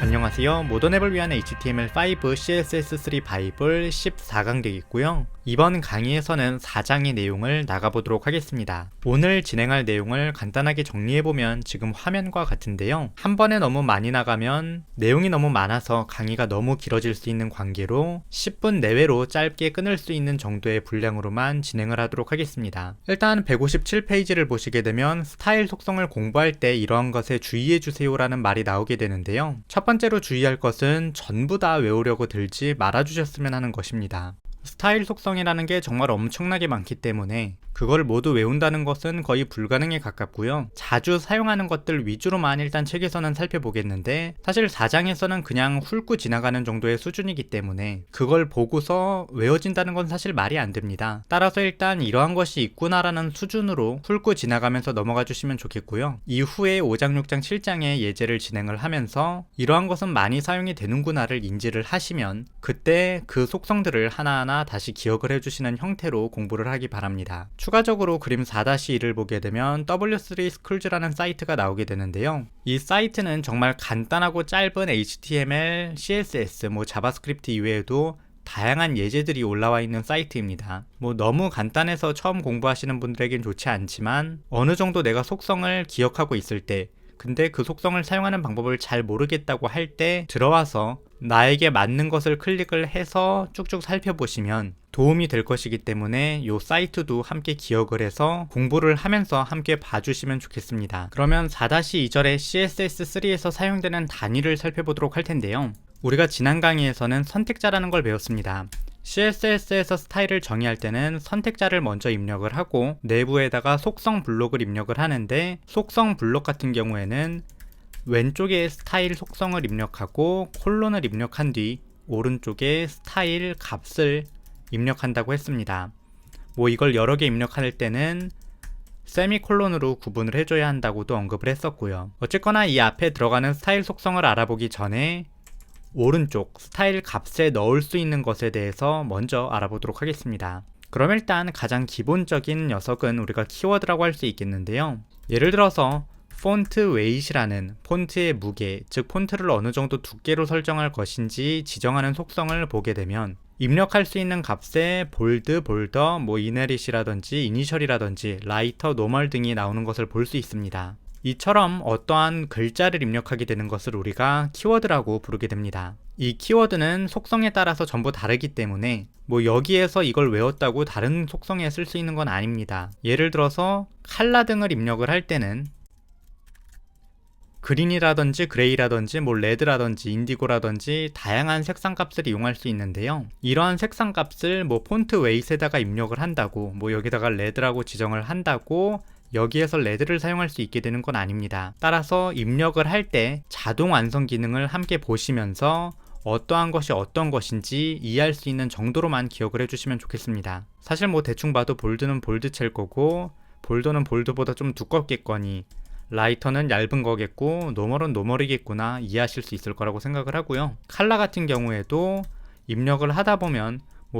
안녕하세요. 모던 앱을 위한 HTML5 CSS3 바이블 14강되겠고요. 이번 강의에서는 4장의 내용을 나가보도록 하겠습니다. 오늘 진행할 내용을 간단하게 정리해보면 지금 화면과 같은데요. 한 번에 너무 많이 나가면 내용이 너무 많아서 강의가 너무 길어질 수 있는 관계로 10분 내외로 짧게 끊을 수 있는 정도의 분량으로만 진행을 하도록 하겠습니다. 일단 157페이지를 보시게 되면 스타일 속성을 공부할 때 이러한 것에 주의해주세요 라는 말이 나오게 되는데요. 첫 번째로 주의할 것은 전부 다 외우려고 들지 말아주셨으면 하는 것입니다. 스타일 속성이라는 게 정말 엄청나게 많기 때문에 그걸 모두 외운다는 것은 거의 불가능에 가깝고요. 자주 사용하는 것들 위주로만 일단 책에서는 살펴보겠는데 사실 4장에서는 그냥 훑고 지나가는 정도의 수준이기 때문에 그걸 보고서 외워진다는 건 사실 말이 안 됩니다. 따라서 일단 이러한 것이 있구나라는 수준으로 훑고 지나가면서 넘어가 주시면 좋겠고요. 이후에 5장, 6장, 7장의 예제를 진행을 하면서 이러한 것은 많이 사용이 되는구나를 인지를 하시면 그때 그 속성들을 하나하나 다시 기억을 해주시는 형태로 공부를 하기 바랍니다. 추가적으로 그림 4-1을 보게 되면 W3Schools.라는 사이트가 나오게 되는데요. 이 사이트는 정말 간단하고 짧은 HTML, CSS, 자바스크립트 이외에도 다양한 예제들이 올라와 있는 사이트입니다. 너무 간단해서 처음 공부하시는 분들에겐 좋지 않지만 어느 정도 내가 속성을 기억하고 있을 때 근데 그 속성을 사용하는 방법을 잘 모르겠다고 할 때 들어와서 나에게 맞는 것을 클릭을 해서 쭉쭉 살펴보시면 도움이 될 것이기 때문에 이 사이트도 함께 기억을 해서 공부를 하면서 함께 봐주시면 좋겠습니다. 그러면 4-2절의 CSS3에서 사용되는 단위를 살펴보도록 할 텐데요. 우리가 지난 강의에서는 선택자라는 걸 배웠습니다. CSS에서 스타일을 정의할 때는 선택자를 먼저 입력을 하고 내부에다가 속성 블록을 입력을 하는데 속성 블록 같은 경우에는 왼쪽에 스타일 속성을 입력하고 콜론을 입력한 뒤 오른쪽에 스타일 값을 입력한다고 했습니다. 이걸 여러 개 입력할 때는 세미콜론으로 구분을 해줘야 한다고도 언급을 했었고요. 어쨌거나 이 앞에 들어가는 스타일 속성을 알아보기 전에 오른쪽 스타일 값에 넣을 수 있는 것에 대해서 먼저 알아보도록 하겠습니다. 그럼 일단 가장 기본적인 녀석은 우리가 키워드라고 할 수 있겠는데요. 예를 들어서 폰트 웨이트라는 폰트의 무게, 즉 폰트를 어느 정도 두께로 설정할 것인지 지정하는 속성을 보게 되면 입력할 수 있는 값에 볼드, 볼더, 이네릿이라든지 이니셜이라든지 라이터, 노멀 등이 나오는 것을 볼 수 있습니다. 이처럼 어떠한 글자를 입력하게 되는 것을 우리가 키워드라고 부르게 됩니다. 이 키워드는 속성에 따라서 전부 다르기 때문에 여기에서 이걸 외웠다고 다른 속성에 쓸 수 있는 건 아닙니다. 예를 들어서 컬러 등을 입력을 할 때는 그린이라든지 그레이라든지 레드라든지 인디고라든지 다양한 색상 값을 이용할 수 있는데요. 이러한 색상 값을 폰트 웨이트에다가 입력을 한다고 여기다가 레드라고 지정을 한다고 여기에서 레드를 사용할 수 있게 되는 건 아닙니다. 따라서 입력을 할 때 자동 완성 기능을 함께 보시면서 어떠한 것이 어떤 것인지 이해할 수 있는 정도로만 기억을 해주시면 좋겠습니다. 사실 대충 봐도 볼드는 볼드체일 거고 볼더는 볼드보다 좀 두껍겠거니 라이터는 얇은 거겠고 노멀은 노멀이겠구나 이해하실 수 있을 거라고 생각을 하고요. 컬러 같은 경우에도 입력을 하다 보면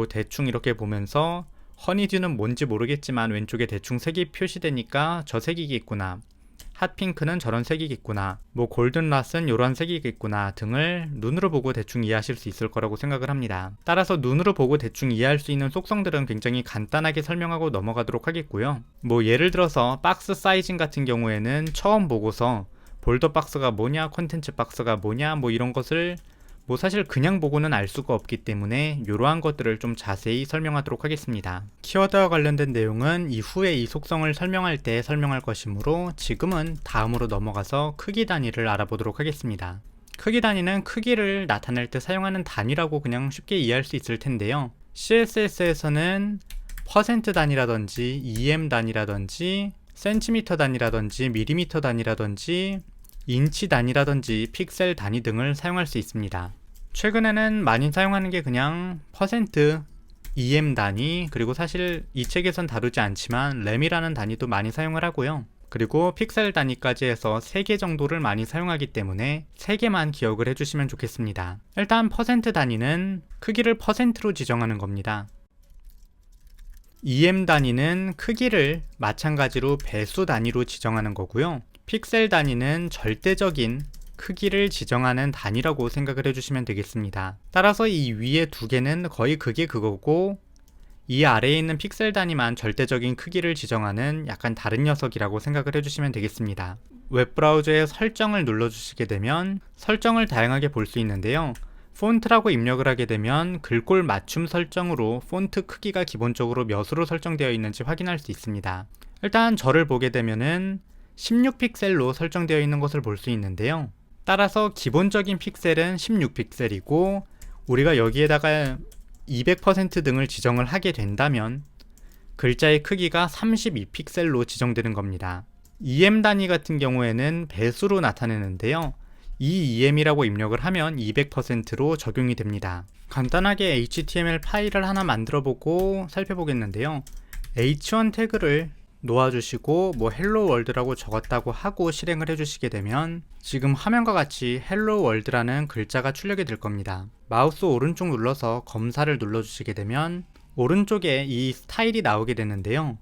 대충 이렇게 보면서 허니듀는 뭔지 모르겠지만 왼쪽에 대충 색이 표시되니까 저 색이겠구나, 핫핑크는 저런 색이겠구나, 골든랏은 이런 색이겠구나 등을 눈으로 보고 대충 이해하실 수 있을 거라고 생각을 합니다. 따라서 눈으로 보고 대충 이해할 수 있는 속성들은 굉장히 간단하게 설명하고 넘어가도록 하겠고요. 예를 들어서 박스 사이징 같은 경우에는 처음 보고서 볼더 박스가 뭐냐, 콘텐츠 박스가 뭐냐 이런 것을 사실 그냥 보고는 알 수가 없기 때문에 이러한 것들을 좀 자세히 설명하도록 하겠습니다. 키워드와 관련된 내용은 이후에 이 속성을 설명할 때 설명할 것이므로 지금은 다음으로 넘어가서 크기 단위를 알아보도록 하겠습니다. 크기 단위는 크기를 나타낼 때 사용하는 단위라고 그냥 쉽게 이해할 수 있을 텐데요. CSS에서는 퍼센트 단위라든지 EM 단위라든지 센티미터 단위라든지 밀리미터 단위라든지 인치 단위라든지 픽셀 단위 등을 사용할 수 있습니다. 최근에는 많이 사용하는 게 그냥 퍼센트, EM 단위, 그리고 사실 이 책에선 다루지 않지만 램이라는 단위도 많이 사용을 하고요. 그리고 픽셀 단위까지 해서 3개 정도를 많이 사용하기 때문에 3개만 기억을 해주시면 좋겠습니다. 일단 퍼센트 단위는 크기를 퍼센트로 지정하는 겁니다. EM 단위는 크기를 마찬가지로 배수 단위로 지정하는 거고요. 픽셀 단위는 절대적인 크기를 지정하는 단위라고 생각을 해주시면 되겠습니다. 따라서 이 위에 두 개는 거의 그게 그거고, 이 아래에 있는 픽셀 단위만 절대적인 크기를 지정하는 약간 다른 녀석이라고 생각을 해주시면 되겠습니다. 웹브라우저의 설정을 눌러주시게 되면 설정을 다양하게 볼 수 있는데요. 폰트라고 입력을 하게 되면 글꼴 맞춤 설정으로 폰트 크기가 기본적으로 몇으로 설정되어 있는지 확인할 수 있습니다. 일단 저를 보게 되면은 16픽셀로 설정되어 있는 것을 볼 수 있는데요. 따라서 기본적인 픽셀은 16픽셀이고 우리가 여기에다가 200% 등을 지정을 하게 된다면 글자의 크기가 32픽셀로 지정되는 겁니다. EM 단위 같은 경우에는 배수로 나타내는데요. 이 EM이라고 입력을 하면 200%로 적용이 됩니다. 간단하게 HTML 파일을 하나 만들어 보고 살펴보겠는데요. H1 태그를 놓아주시고 hello world라고 적었다고 하고 실행을 해주시게 되면 지금 화면과 같이 hello world라는 글자가 출력이 될 겁니다. 마우스 오른쪽 눌러서 검사를 눌러주시게 되면 오른쪽에 이 스타일이 나오게 되는데요.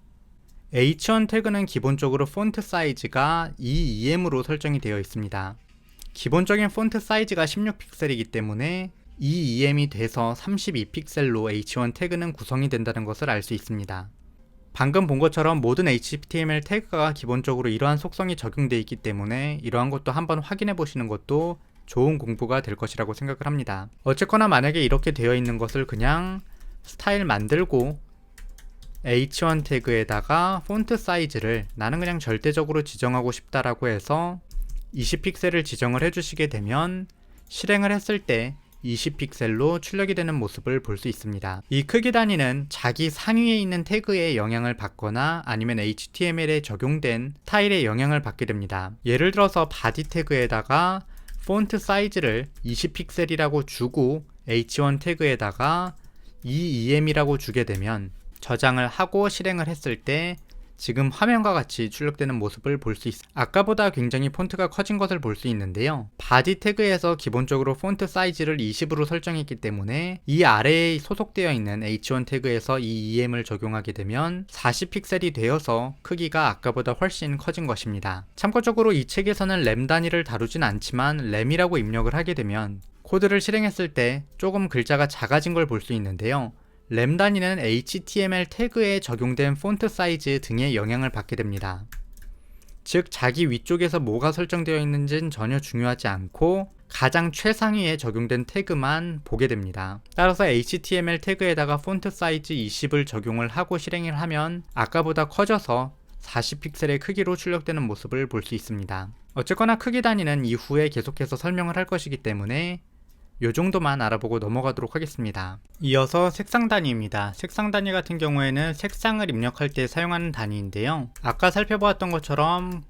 H1 태그는 기본적으로 폰트 사이즈가 EEM으로 설정이 되어 있습니다. 기본적인 폰트 사이즈가 16픽셀이기 때문에 EEM이 돼서 32픽셀로 H1 태그는 구성이 된다는 것을 알 수 있습니다. 방금 본 것처럼 모든 HTML 태그가 기본적으로 이러한 속성이 적용되어 있기 때문에 이러한 것도 한번 확인해 보시는 것도 좋은 공부가 될 것이라고 생각을 합니다. 어쨌거나 만약에 이렇게 되어 있는 것을 그냥 스타일 만들고 H1 태그에다가 폰트 사이즈를 나는 그냥 절대적으로 지정하고 싶다라고 해서 20픽셀을 지정을 해주시게 되면 실행을 했을 때 20픽셀로 출력이 되는 모습을 볼 수 있습니다. 이 크기 단위는 자기 상위에 있는 태그에 영향을 받거나 아니면 HTML에 적용된 스타일에 영향을 받게 됩니다. 예를 들어서 바디 태그에다가 폰트 사이즈를 20픽셀이라고 주고 H1 태그에다가 EEM이라고 주게 되면 저장을 하고 실행을 했을 때 지금 화면과 같이 출력되는 모습을 볼 수 있습니다. 아까보다 굉장히 폰트가 커진 것을 볼 수 있는데요. 바디 태그에서 기본적으로 폰트 사이즈를 20으로 설정했기 때문에 이 아래에 소속되어 있는 H1 태그에서 이 EM을 적용하게 되면 40픽셀이 되어서 크기가 아까보다 훨씬 커진 것입니다. 참고적으로 이 책에서는 램 단위를 다루진 않지만 램이라고 입력을 하게 되면 코드를 실행했을 때 조금 글자가 작아진 걸 볼 수 있는데요. 램 단위는 HTML 태그에 적용된 폰트 사이즈 등에 영향을 받게 됩니다. 즉 자기 위쪽에서 뭐가 설정되어 있는지는 전혀 중요하지 않고 가장 최상위에 적용된 태그만 보게 됩니다. 따라서 HTML 태그에다가 폰트 사이즈 20을 적용을 하고 실행을 하면 아까보다 커져서 40픽셀의 크기로 출력되는 모습을 볼 수 있습니다. 어쨌거나 크기 단위는 이후에 계속해서 설명을 할 것이기 때문에 요 정도만 알아보고 넘어가도록 하겠습니다. 이어서 색상 단위입니다. 색상 단위 같은 경우에는 색상을 입력할 때 사용하는 단위인데요. 아까 살펴보았던 것처럼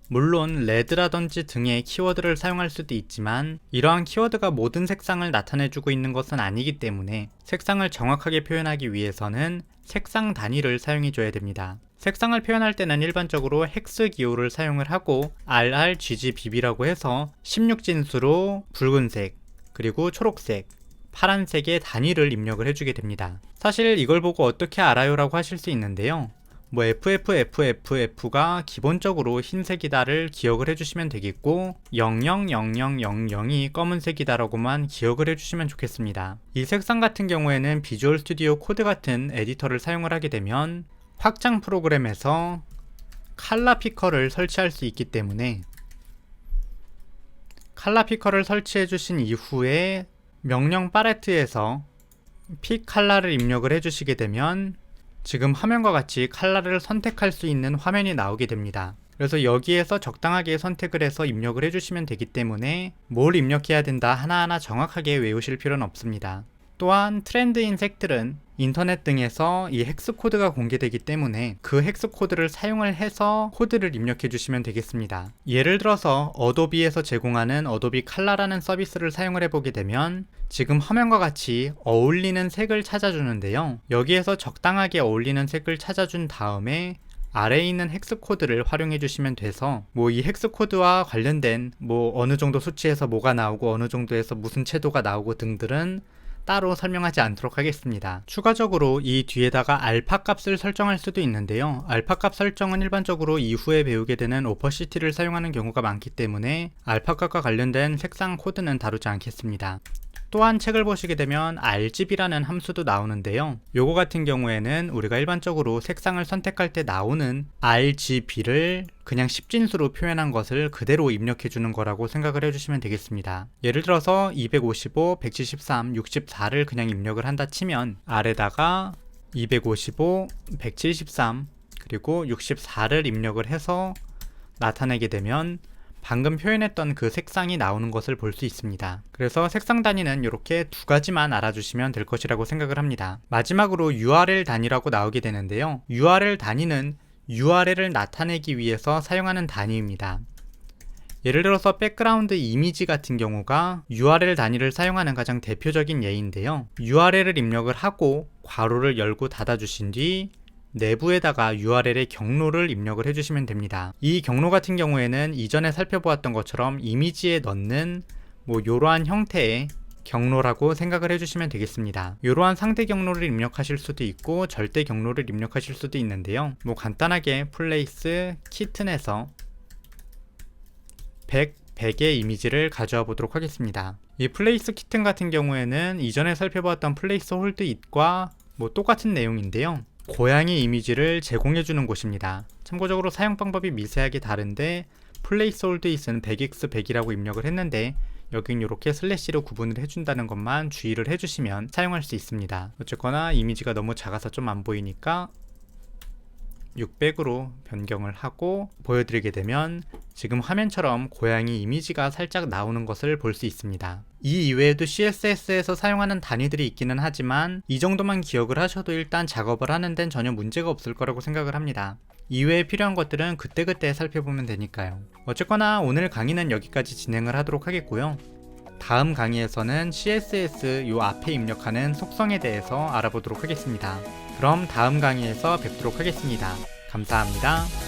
물론 레드라든지 등의 키워드를 사용할 수도 있지만 이러한 키워드가 모든 색상을 나타내주고 있는 것은 아니기 때문에 색상을 정확하게 표현하기 위해서는 색상 단위를 사용해줘야 됩니다. 색상을 표현할 때는 일반적으로 헥스 기호를 사용을 하고 RRGGB라고 해서 16진수로 붉은색 그리고 초록색, 파란색의 단위를 입력을 해주게 됩니다. 사실 이걸 보고 어떻게 알아요? 라고 하실 수 있는데요. FFFFF가 기본적으로 흰색이다를 기억을 해주시면 되겠고 000000이 검은색이다 라고만 기억을 해주시면 좋겠습니다. 이 색상 같은 경우에는 비주얼 스튜디오 코드 같은 에디터를 사용을 하게 되면 확장 프로그램에서 칼라 피커를 설치할 수 있기 때문에 칼라 피커를 설치해 주신 이후에 명령 팔레트에서 픽 칼라를 입력을 해주시게 되면 지금 화면과 같이 칼라를 선택할 수 있는 화면이 나오게 됩니다. 그래서 여기에서 적당하게 선택을 해서 입력을 해주시면 되기 때문에 뭘 입력해야 된다 하나하나 정확하게 외우실 필요는 없습니다. 또한 트렌드인 색들은 인터넷 등에서 이 헥스 코드가 공개되기 때문에 그 헥스 코드를 사용을 해서 코드를 입력해 주시면 되겠습니다. 예를 들어서 어도비에서 제공하는 어도비 칼라라는 서비스를 사용을 해보게 되면 지금 화면과 같이 어울리는 색을 찾아주는데요. 여기에서 적당하게 어울리는 색을 찾아준 다음에 아래에 있는 헥스 코드를 활용해 주시면 돼서 이 헥스 코드와 관련된 어느 정도 수치에서 뭐가 나오고 어느 정도에서 무슨 채도가 나오고 등들은 따로 설명하지 않도록 하겠습니다. 추가적으로 이 뒤에다가 알파 값을 설정할 수도 있는데요. 알파 값 설정은 일반적으로 이후에 배우게 되는 오퍼시티를 사용하는 경우가 많기 때문에 알파 값과 관련된 색상 코드는 다루지 않겠습니다. 또한 책을 보시게 되면 RGB라는 함수도 나오는데요. 요거 같은 경우에는 우리가 일반적으로 색상을 선택할 때 나오는 RGB를 그냥 10진수로 표현한 것을 그대로 입력해 주는 거라고 생각을 해주시면 되겠습니다. 예를 들어서 255, 173, 64를 그냥 입력을 한다 치면 아래다가 255, 173, 그리고 64를 입력을 해서 나타내게 되면 방금 표현했던 그 색상이 나오는 것을 볼 수 있습니다. 그래서 색상 단위는 이렇게 두 가지만 알아주시면 될 것이라고 생각을 합니다. 마지막으로 URL 단위라고 나오게 되는데요. URL 단위는 URL을 나타내기 위해서 사용하는 단위입니다. 예를 들어서 백그라운드 이미지 같은 경우가 URL 단위를 사용하는 가장 대표적인 예인데요. URL을 입력을 하고 괄호를 열고 닫아주신 뒤 내부에다가 URL의 경로를 입력을 해주시면 됩니다. 이 경로 같은 경우에는 이전에 살펴보았던 것처럼 이미지에 넣는 이러한 형태의 경로라고 생각을 해주시면 되겠습니다. 이러한 상대 경로를 입력하실 수도 있고 절대 경로를 입력하실 수도 있는데요. 간단하게 플레이스 키튼에서 100의 이미지를 가져와 보도록 하겠습니다. 이 플레이스 키튼 같은 경우에는 이전에 살펴보았던 플레이스 홀드 it과 똑같은 내용인데요. 고양이 이미지를 제공해주는 곳입니다. 참고적으로 사용 방법이 미세하게 다른데 플레이스홀드 it은 100x100이라고 입력을 했는데 여긴 이렇게 슬래시로 구분을 해준다는 것만 주의를 해주시면 사용할 수 있습니다. 어쨌거나 이미지가 너무 작아서 좀 안 보이니까 600으로 변경을 하고 보여드리게 되면 지금 화면처럼 고양이 이미지가 살짝 나오는 것을 볼 수 있습니다. 이 이외에도 CSS에서 사용하는 단위들이 있기는 하지만 이 정도만 기억을 하셔도 일단 작업을 하는 데는 전혀 문제가 없을 거라고 생각을 합니다. 이외에 필요한 것들은 그때그때 살펴보면 되니까요. 어쨌거나 오늘 강의는 여기까지 진행을 하도록 하겠고요. 다음 강의에서는 CSS 요 앞에 입력하는 속성에 대해서 알아보도록 하겠습니다. 그럼 다음 강의에서 뵙도록 하겠습니다. 감사합니다.